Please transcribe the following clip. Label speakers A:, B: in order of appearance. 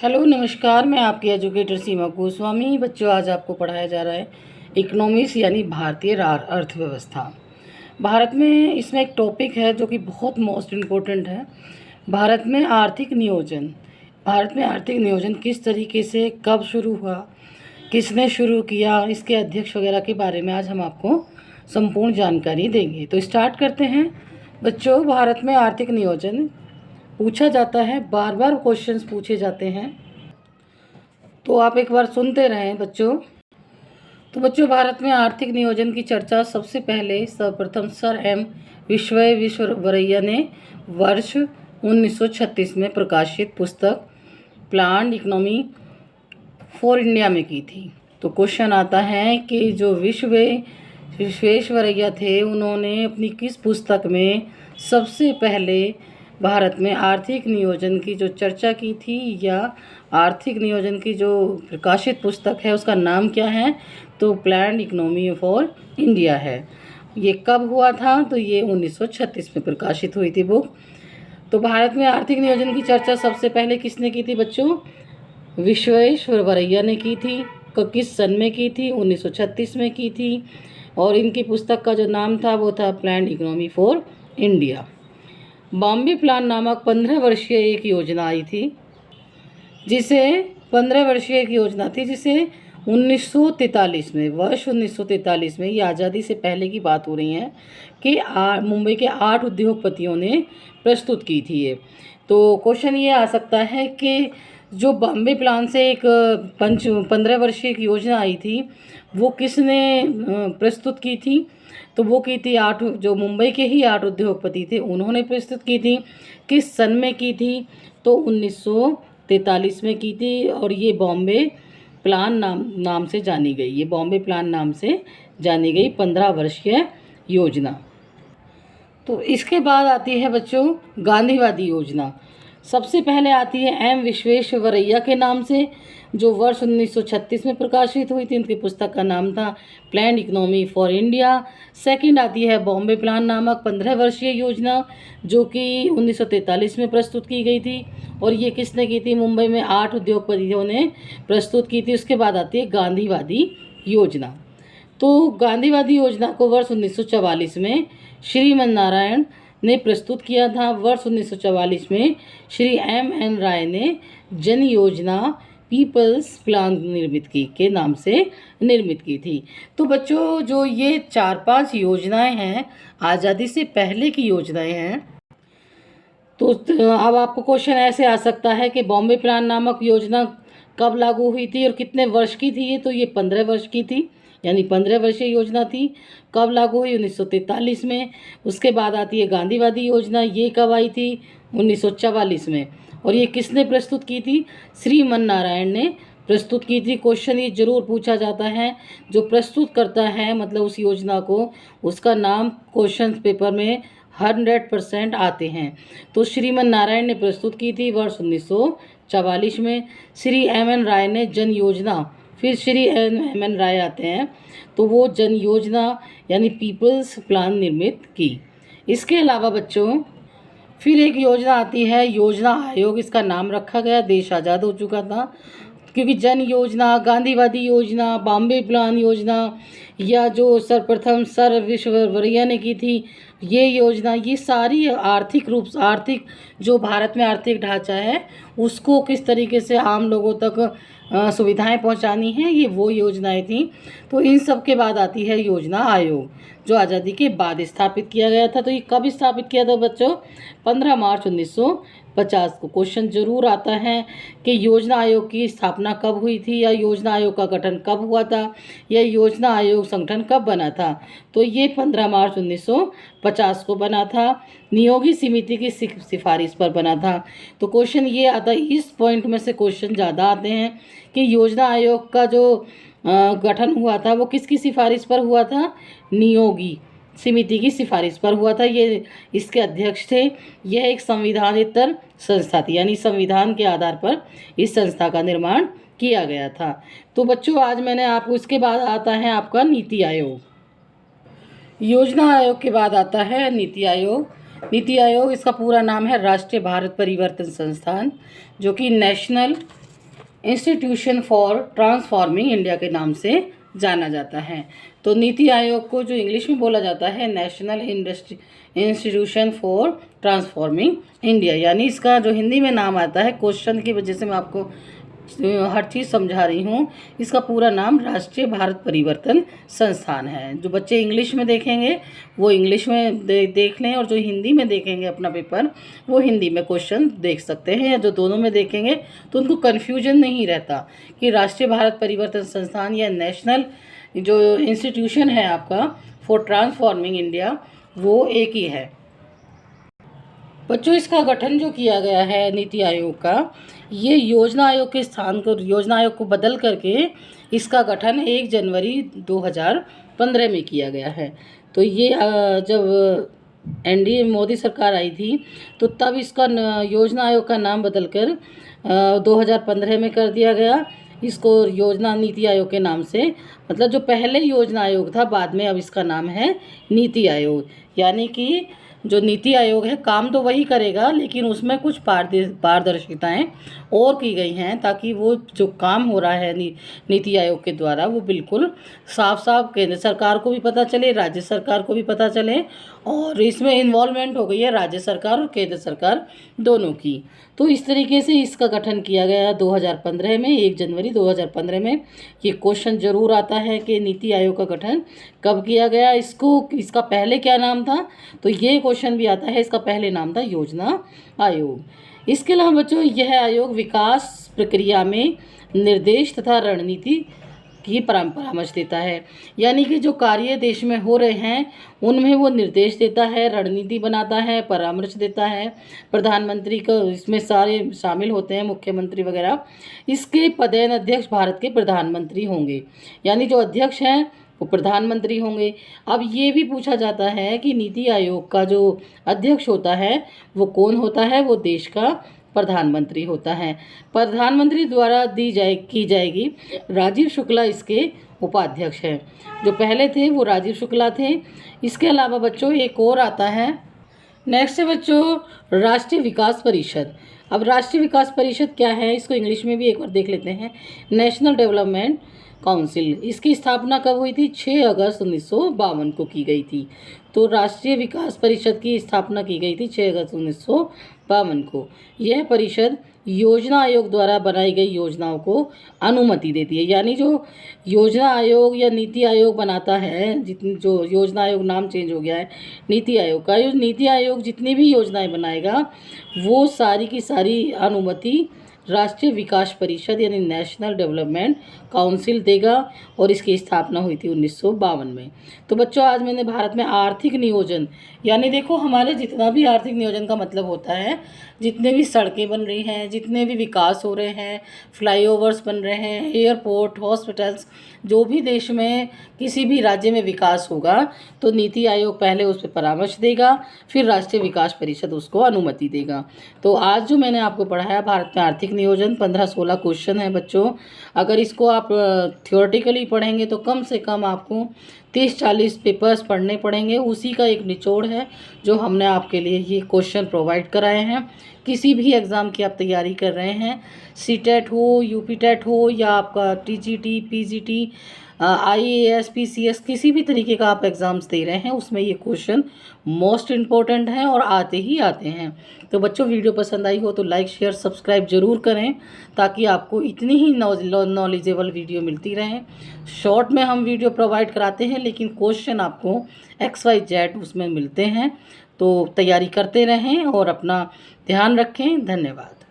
A: Hello नमस्कार, मैं आपकी एजुकेटर सीमा गोस्वामी। बच्चों, आज आपको पढ़ाया जा रहा है इकोनॉमिक्स यानी भारतीय अर्थव्यवस्था। भारत में इसमें एक टॉपिक है जो कि बहुत मोस्ट इम्पोर्टेंट है। भारत में आर्थिक नियोजन। भारत में आर्थिक नियोजन किस तरीके से कब शुरू हुआ, किसने शुरू किया, इसके अध्यक्ष वगैरह के बारे में आज हम आपको संपूर्ण जानकारी देंगे। तो स्टार्ट करते हैं बच्चों। भारत में आर्थिक नियोजन पूछा जाता है, बार बार क्वेश्चंस पूछे जाते हैं, तो आप एक बार सुनते रहें बच्चों। तो बच्चों, भारत में आर्थिक नियोजन की चर्चा सबसे पहले सर्वप्रथम सर एम विश्वेश्वरैया ने वर्ष 1936 में प्रकाशित पुस्तक प्लान्ड इकोनॉमी फॉर इंडिया में की थी। तो क्वेश्चन आता है कि जो विश्वेश्वरैया थे, उन्होंने अपनी किस पुस्तक में सबसे पहले भारत में आर्थिक नियोजन की जो चर्चा की थी, या आर्थिक नियोजन की जो प्रकाशित पुस्तक है उसका नाम क्या है? तो प्लान्ड इकोनॉमी फॉर इंडिया है। ये कब हुआ था? तो ये 1936 में प्रकाशित हुई थी बुक। तो भारत में आर्थिक नियोजन की चर्चा सबसे पहले किसने की थी बच्चों? विश्वेश्वरैया ने की थी। किस सन में की थी? 1936 में की थी। और इनकी पुस्तक का जो नाम था वो था planned economy for India. Bombay plan नामक 15 वर्षीय एक योजना आई थी, जिसे 15 वर्षीय एक योजना थी जिसे 1943 में, वर्ष 1943 में, ये आज़ादी से पहले की बात हो रही है, कि मुंबई के 8 उद्योगपतियों ने प्रस्तुत की थी ये। तो क्वेश्चन ये आ सकता है कि जो बॉम्बे प्लान से एक 15 वर्षीय एक योजना आई थी, वो किसने प्रस्तुत की थी? तो वो की थी जो मुंबई के ही 8 उद्योगपति थे, उन्होंने प्रस्तुत की थी। किस सन में की थी? तो 1943 में की थी। और ये बॉम्बे प्लान नाम से जानी गई। ये बॉम्बे प्लान नाम से जानी गई 15 वर्षीय योजना। तो इसके बाद आती है बच्चों गांधीवादी योजना। सबसे पहले आती है एम विश्वेश्वरैया के नाम से, जो वर्ष 1936 में प्रकाशित हुई थी। उनकी पुस्तक का नाम था planned economy for India. Second आती है बॉम्बे प्लान नामक 15 वर्षीय योजना, जो कि 1943 में प्रस्तुत की गई थी। और ये किसने की थी? मुंबई में 8 उद्योगपतियों ने प्रस्तुत की थी। उसके बाद आती है गांधीवादी योजना। तो गांधीवादी योजना को वर्ष 1944 में श्रीमन नारायण ने प्रस्तुत किया था। वर्ष 1944 में श्री M.N. राय ने जन योजना पीपल्स प्लान के नाम से निर्मित की थी। तो बच्चों, जो ये 4-5 योजनाएं हैं, आज़ादी से पहले की योजनाएं हैं। तो अब आपको क्वेश्चन ऐसे आ सकता है कि बॉम्बे प्लान नामक योजना कब लागू हुई थी और कितने वर्ष की थी? ये तो ये 15 वर्ष की थी, यानी 15 वर्षीय योजना थी। कब लागू हुई? 1943 में। उसके बाद आती है गांधीवादी योजना। ये कब आई थी? 1944 में। और ये किसने प्रस्तुत की थी? श्रीमन नारायण ने प्रस्तुत की थी। क्वेश्चन ये जरूर पूछा जाता है, जो प्रस्तुत करता है मतलब उस योजना को, उसका नाम क्वेश्चन पेपर में 100% आते हैं। तो श्रीमन नारायण ने प्रस्तुत की थी वर्ष 1944 में। श्री M.N. राय ने जन योजना, फिर श्री M.N. राय आते हैं, तो वो जन योजना यानी पीपल्स प्लान निर्मित की। इसके अलावा बच्चों फिर एक योजना आती है योजना आयोग। इसका नाम रखा गया, देश आज़ाद हो चुका था, क्योंकि जन योजना, गांधीवादी योजना, बॉम्बे प्लान योजना, या जो सर्वप्रथम सर विश्वेश्वरैया ने की थी ये योजना, ये सारी आर्थिक जो भारत में आर्थिक ढांचा है उसको किस तरीके से आम लोगों तक सुविधाएं पहुंचानी हैं, ये वो योजनाएं थी। तो इन सब के बाद आती है योजना आयोग, जो आज़ादी के बाद स्थापित किया गया था। तो ये कब स्थापित किया था बच्चों? 15 मार्च 1950 को। क्वेश्चन जरूर आता है कि योजना आयोग की स्थापना कब हुई थी, या योजना आयोग का गठन कब हुआ था, या योजना आयोग संगठन कब बना था? तो ये 15 मार्च 1950 को बना था। नियोगी समिति की सिफारिश पर बना था। तो क्वेश्चन ये आता है, इस पॉइंट में से क्वेश्चन ज़्यादा आते हैं कि योजना आयोग का जो गठन हुआ था वो किसकी सिफारिश पर हुआ था? नियोगी समिति की सिफारिश पर हुआ था। ये इसके अध्यक्ष थे। यह एक संविधानेतर संस्था थी, यानी संविधान के आधार पर इस संस्था का निर्माण किया गया था। तो बच्चों, आज मैंने आपको, इसके बाद आता है आपका नीति आयोग। योजना आयोग के बाद आता है नीति आयोग। नीति आयोग, इसका पूरा नाम है राष्ट्रीय भारत परिवर्तन संस्थान, जो कि national institution for transforming India के नाम से जाना जाता है। तो नीति आयोग को जो इंग्लिश में बोला जाता है national institution for transforming India, यानी इसका जो हिंदी में नाम आता है, क्वेश्चन की वजह से मैं आपको हर चीज़ समझा रही हूँ, इसका पूरा नाम राष्ट्रीय भारत परिवर्तन संस्थान है। जो बच्चे इंग्लिश में देखेंगे वो इंग्लिश में देख लें, और जो हिंदी में देखेंगे अपना पेपर वो हिंदी में क्वेश्चन देख सकते हैं, या जो दोनों में देखेंगे तो उनको कन्फ्यूजन नहीं रहता कि राष्ट्रीय भारत परिवर्तन संस्थान या नेशनल जो इंस्टीट्यूशन है आपका फॉर ट्रांसफॉर्मिंग इंडिया वो एक ही है। बच्चों, इसका गठन जो किया गया है नीति आयोग का, ये योजना आयोग के स्थान को, योजना आयोग को बदल करके इसका गठन 1 जनवरी 2015 में किया गया है। तो ये जब एनडीए मोदी सरकार आई थी तो तब इसका योजना आयोग का नाम बदलकर 2015 में कर दिया गया। इसको योजना नीति आयोग के नाम से, मतलब जो पहले योजना आयोग था बाद में अब इसका नाम है नीति आयोग। यानी कि जो नीति आयोग है काम तो वही करेगा, लेकिन उसमें कुछ पारदर्शिताएं और की गई हैं ताकि वो जो काम हो रहा है नीति आयोग के द्वारा वो बिल्कुल साफ साफ केंद्र सरकार को भी पता चले, राज्य सरकार को भी पता चले, और इसमें इन्वॉल्वमेंट हो गई है राज्य सरकार और केंद्र सरकार दोनों की। तो इस तरीके से इसका गठन किया गया 2015 में, 1 जनवरी 2015 में। ये क्वेश्चन ज़रूर आता है कि नीति आयोग का गठन कब किया गया, इसका पहले क्या नाम था, तो ये क्वेश्चन भी आता है। इसका पहले नाम था योजना आयोग। इसके अलावा बच्चों, यह आयोग विकास प्रक्रिया में निर्देश तथा रणनीति की परामर्श देता है, यानी कि जो कार्य देश में हो रहे हैं उनमें वो निर्देश देता है, रणनीति बनाता है, परामर्श देता है। प्रधानमंत्री को इसमें सारे शामिल होते हैं, मुख्यमंत्री वगैरह। इसके पदेन अध्यक्ष भारत के प्रधानमंत्री होंगे, यानी जो अध्यक्ष हैं वो प्रधानमंत्री होंगे। अब ये भी पूछा जाता है कि नीति आयोग का जो अध्यक्ष होता है वो कौन होता है, वो देश का प्रधानमंत्री होता है। प्रधानमंत्री द्वारा की जाएगी। राजीव शुक्ला इसके उपाध्यक्ष हैं। जो पहले थे वो राजीव शुक्ला थे। इसके अलावा बच्चों एक और आता है, नेक्स्ट है बच्चों राष्ट्रीय विकास परिषद। अब राष्ट्रीय विकास परिषद क्या है, इसको इंग्लिश में भी एक बार देख लेते हैं। National development council. इसकी स्थापना कब हुई थी? 6 अगस्त 1952 को की गई थी। तो राष्ट्रीय विकास परिषद की स्थापना की गई थी 6 अगस्त 1952 को। यह परिषद योजना आयोग द्वारा बनाई गई योजनाओं को अनुमति देती है, यानी जो योजना आयोग या नीति आयोग बनाता है, जितनी जो योजना आयोग नाम चेंज हो गया है नीति आयोग का, नीति आयोग जितनी भी योजनाएं बनाएगा वो सारी की सारी अनुमति राष्ट्रीय विकास परिषद यानी नेशनल डेवलपमेंट काउंसिल देगा, और इसकी स्थापना हुई थी 1952 में। तो बच्चों, आज मैंने भारत में आर्थिक नियोजन, यानी देखो हमारे जितना भी आर्थिक नियोजन का मतलब होता है, जितने भी सड़कें बन रही हैं, जितने भी विकास हो रहे हैं, फ्लाईओवर्स बन रहे हैं, एयरपोर्ट, हॉस्पिटल्स, जो भी देश में किसी भी राज्य में विकास होगा तो नीति आयोग पहले उस पर परामर्श देगा, फिर राष्ट्रीय विकास परिषद उसको अनुमति देगा। तो आज जो मैंने आपको पढ़ाया भारत में आर्थिक नियोजन, 15-16 क्वेश्चन है बच्चों। अगर इसको आप थियोरेटिकली पढ़ेंगे तो कम से कम आपको 30-40 पेपर्स पढ़ने पड़ेंगे। उसी का एक निचोड़ है जो हमने आपके लिए ये क्वेश्चन प्रोवाइड कराए हैं। किसी भी एग्ज़ाम की आप तैयारी कर रहे हैं, सीटेट हो, यूपीटेट हो, या आपका टीजीटी, पीजीटी, आईएएस, पीसीएस, किसी भी तरीके का आप एग्ज़ाम्स दे रहे हैं, उसमें ये क्वेश्चन मोस्ट इम्पॉर्टेंट हैं और आते ही आते हैं। तो बच्चों, वीडियो पसंद आई हो तो लाइक, शेयर, सब्सक्राइब ज़रूर करें ताकि आपको इतनी ही नॉलेजेबल वीडियो मिलती रहें। शॉर्ट में हम वीडियो प्रोवाइड कराते हैं, लेकिन क्वेश्चन आपको XYZ उसमें मिलते हैं। तो तैयारी करते रहें और अपना ध्यान रखें। धन्यवाद।